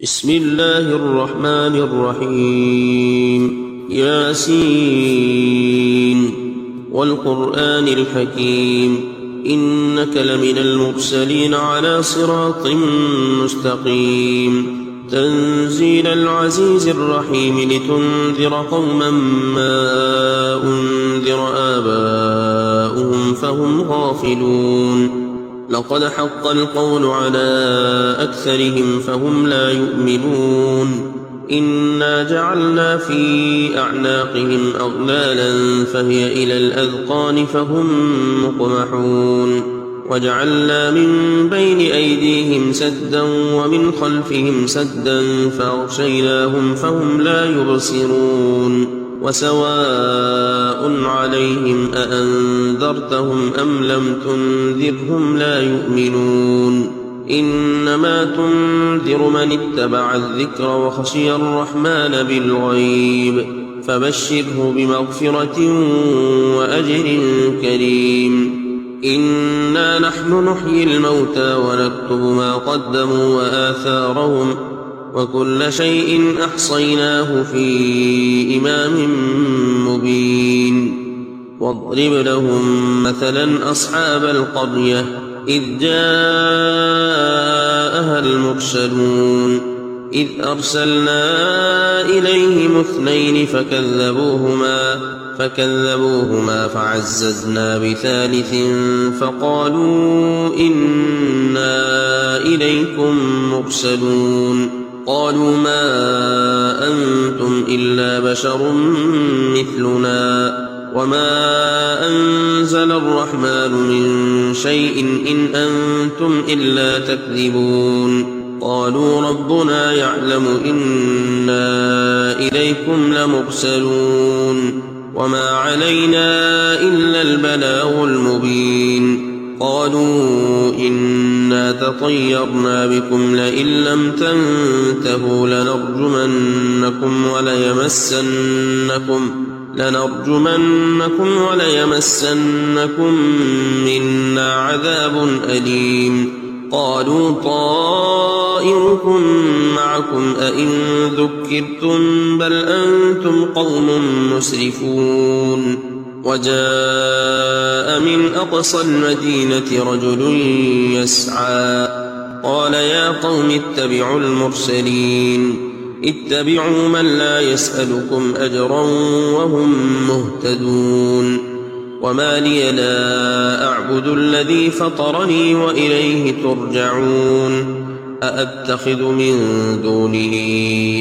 بسم الله الرحمن الرحيم ياسين والقرآن الحكيم إنك لمن المرسلين على صراط مستقيم تنزيل العزيز الرحيم لتنذر قوما ما أنذر آباؤهم فهم غافلون لقد حق القول على أكثرهم فهم لا يؤمنون إنا جعلنا في أعناقهم أغلالا فهي إلى الأذقان فهم مقمحون وجعلنا من بين أيديهم سدا ومن خلفهم سدا فأغشيناهم فهم لا يبصرون وسواء عليهم أأنذرتهم أم لم تنذرهم لا يؤمنون إنما تنذر من اتبع الذكر وخشي الرحمن بالغيب فبشره بمغفرة وأجر كريم إنا نحن نحيي الموتى ونكتب ما قدموا وآثارهم وكل شيء أحصيناه في إمام مبين واضرب لهم مثلا أصحاب القرية إذ جاءها المرسلون إذ أرسلنا إليهم اثنين فكذبوهما فعززنا بثالث فقالوا إنا إليكم مرسلون قالوا ما أنتم إلا بشر مثلنا وما أنزل الرحمن من شيء إن أنتم إلا تكذبون قالوا ربنا يعلم إنا إليكم لمرسلون وما علينا إلا البلاغ المبين قالوا إنا تطيرنا بكم لئن لم تنتهوا لنرجمنكم وليمسنكم منا عذاب أليم قالوا طائركم معكم أئن ذكرتم بل أنتم قوم مسرفون وجاء من أقصى المدينة رجل يسعى قال يا قوم اتبعوا المرسلين اتبعوا من لا يسألكم أجرا وهم مهتدون وما لي لا أعبد الذي فطرني وإليه ترجعون أأتخذ من دونه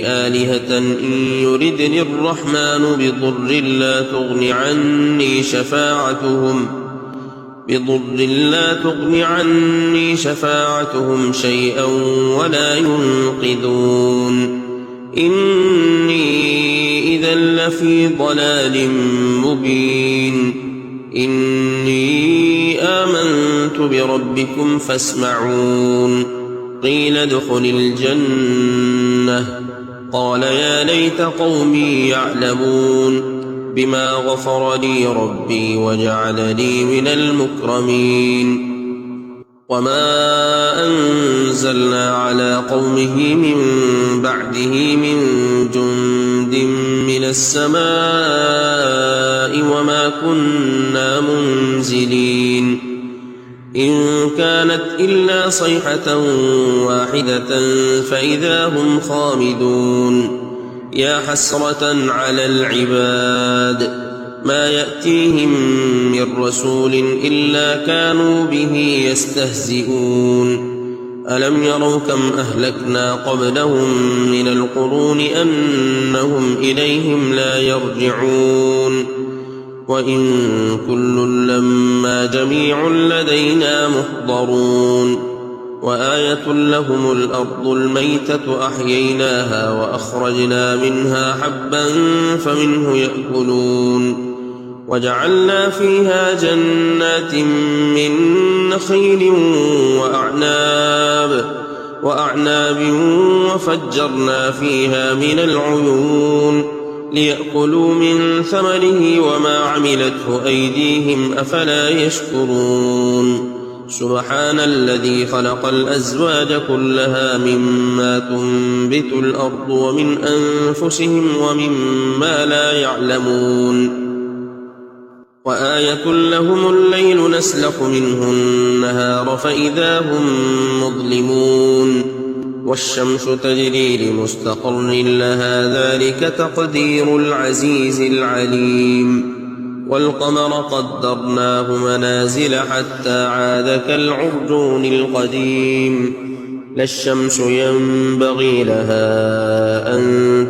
آلهة إن يردني الرحمن بضر لا تغن عني شفاعتهم شيئا ولا ينقذون إني إذا لفي ضلال مبين إني آمنت بربكم فاسمعون قيل ادخل الجنة قال يا ليت قومي يعلمون بما غفر لي ربي وجعلني من المكرمين وما أنزلنا على قومه من بعده من جند من السماء وما كنا منزلين إن كانت إلا صيحة واحدة فإذا هم خامدون يا حسرة على العباد ما يأتيهم من رسول إلا كانوا به يستهزئون ألم يروا كم أهلكنا قبلهم من القرون أنهم إليهم لا يرجعون وإن كل لما جميع لدينا محضرون وآية لهم الأرض الميتة أحييناها وأخرجنا منها حبا فمنه يأكلون وجعلنا فيها جنات من نخيل وأعناب وفجرنا فيها من العيون ليأكلوا من ثمره وما عملته أيديهم أفلا يشكرون سبحان الذي خلق الأزواج كلها مما تنبت الأرض ومن أنفسهم ومما لا يعلمون وآية لهم الليل نسلخ منه النهار فإذا هم مظلمون والشمس تجري لمستقر لها ذلك تقدير العزيز العليم والقمر قدرناه منازل حتى عاد كالعرجون القديم لا الشمس ينبغي لها أن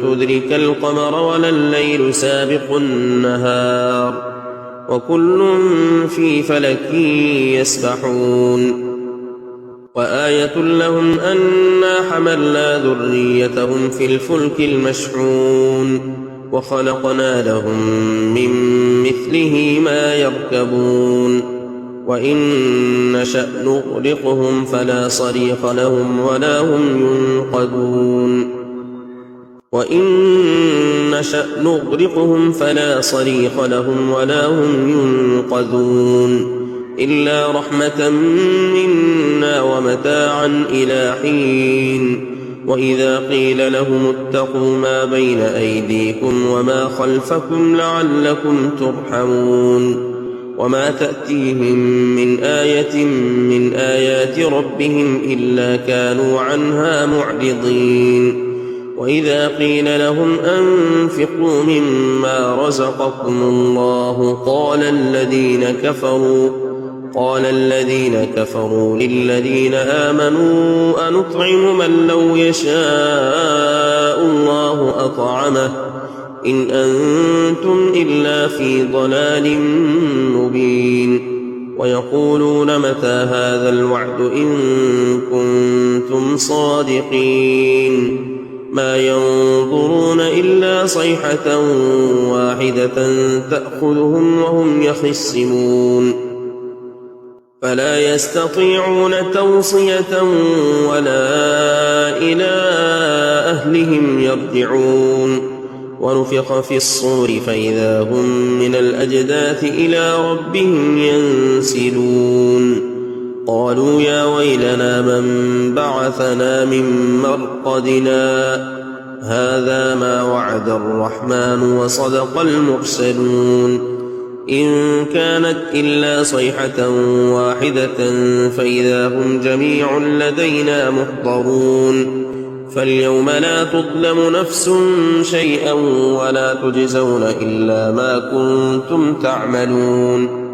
تدرك القمر ولا الليل سابق النهار وكل في فلك يسبحون وآية لهم أنا حملنا ذريتهم في الفلك المشحون وخلقنا لهم من مثله ما يركبون وإن نشأ نغرقهم فلا صريخ لهم ولا هم ينقذون وإن نشأ نغرقهم فلا صريخ لهم ولا هم ينقذون إلا رحمة منا ومتاعا إلى حين وإذا قيل لهم اتقوا ما بين أيديكم وما خلفكم لعلكم ترحمون وما تأتيهم من آية من آيات ربهم إلا كانوا عنها معرضين وإذا قيل لهم أنفقوا مما رزقكم الله قال الذين كفروا للذين آمنوا أنطعم من لو يشاء الله أطعمه إن أنتم إلا في ضلال مبين ويقولون متى هذا الوعد إن كنتم صادقين ما ينظرون إلا صيحة واحدة تأخذهم وهم يخصمون فلا يستطيعون توصية ولا إلى أهلهم يرجعون ونفخ في الصور فإذا هم من الأجداث إلى ربهم ينسلون قالوا يا ويلنا من بعثنا من مرقدنا هذا ما وعد الرحمن وصدق المرسلون إن كانت إلا صيحة واحدة فإذا هم جميع لدينا محضرون فاليوم لا تظلم نفس شيئا ولا تجزون إلا ما كنتم تعملون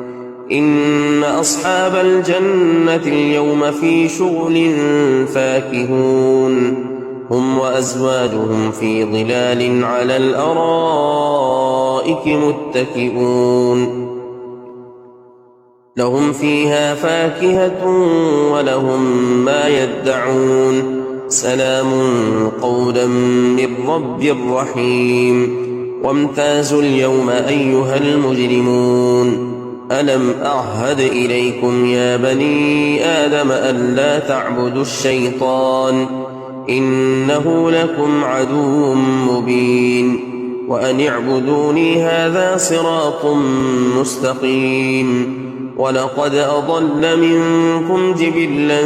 إن أصحاب الجنة اليوم في شغل فاكهون هم وأزواجهم في ظلال على الأرائك متكئون لهم فيها فاكهة ولهم ما يدعون سلام قولا من رب رحيم وامتازوا اليوم أيها المجرمون ألم أعهد إليكم يا بني آدم ألا تعبدوا الشيطان إنه لكم عدو مبين وأن اعبدوني هذا صراط مستقيم ولقد أضل منكم جبلا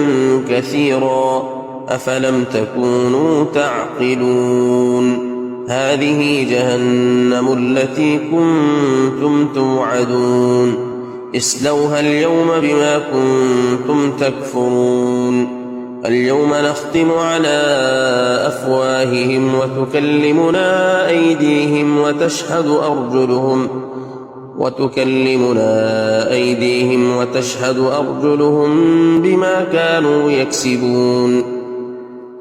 كثيرا أفلم تكونوا تعقلون هذه جهنم التي كنتم توعدون اصلوها اليوم بما كنتم تكفرون اليوم نختم على أفواههم وتكلمنا أيديهم وتشهد أرجلهم بما كانوا يكسبون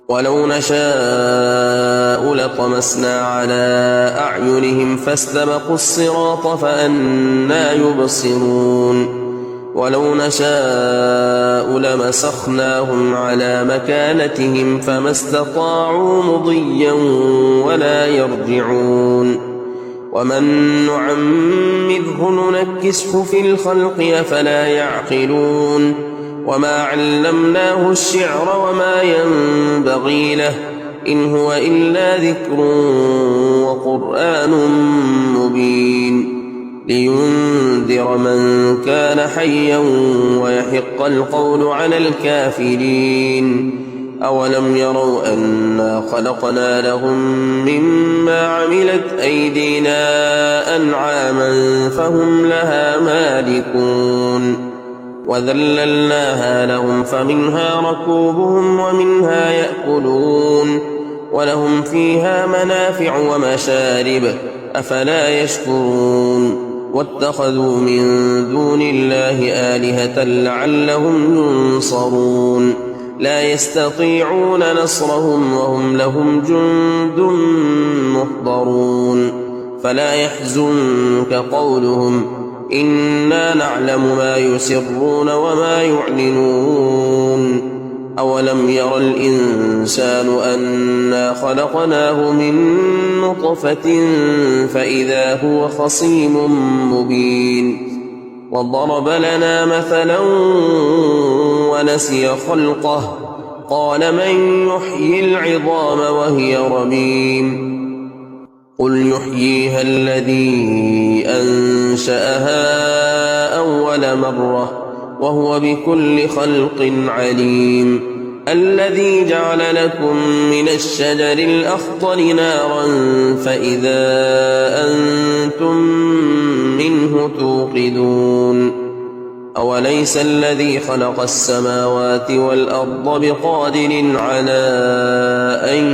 ولو نشاء لطمسنا على أعينهم فاستبقوا الصراط فأنى يبصرون ولو نشاء لمسخناهم على مكانتهم فما استطاعوا مضيا ولا يرجعون ومن نعمره ننكسه في الخلق أفلا يعقلون وما علمناه الشعر وما ينبغي له إن هو إلا ذكر وقرآن مبين لينذر من كان حيا ويحق القول على الكافرين. أولم يروا أنا خلقنا لهم مما عملت أيدينا أنعاما فهم لها مالكون وذللناها لهم فمنها ركوبهم ومنها يأكلون ولهم فيها منافع ومشارب أفلا يشكرون واتخذوا من دون الله آلهة لعلهم ينصرون لا يستطيعون نصرهم وهم لهم جند محضرون فلا يحزنك قولهم إنا نعلم ما يسرون وما يعلنون أولم ير الإنسان أنا خلقناه من نطفة فإذا هو خصيم مبين وضرب لنا مثلا ونسي خلقه قال من يحيي العظام وهي رميم قل يحييها الذي أنشأها أول مرة وهو بكل خلق عليم الذي جعل لكم من الشجر الأخضر نارا فإذا أنتم منه توقدون أوليس الذي خلق السماوات والأرض بقادر على أن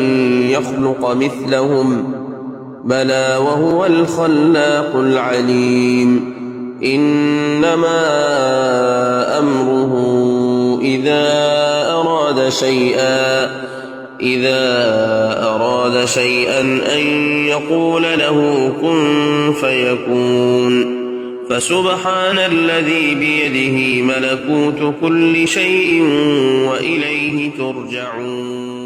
يخلق مثلهم بلى وهو الخلاق العليم إنما أمره إذا أراد شيئا أن يقول له كن فيكون فسبحان الذي بيده ملكوت كل شيء وإليه ترجعون.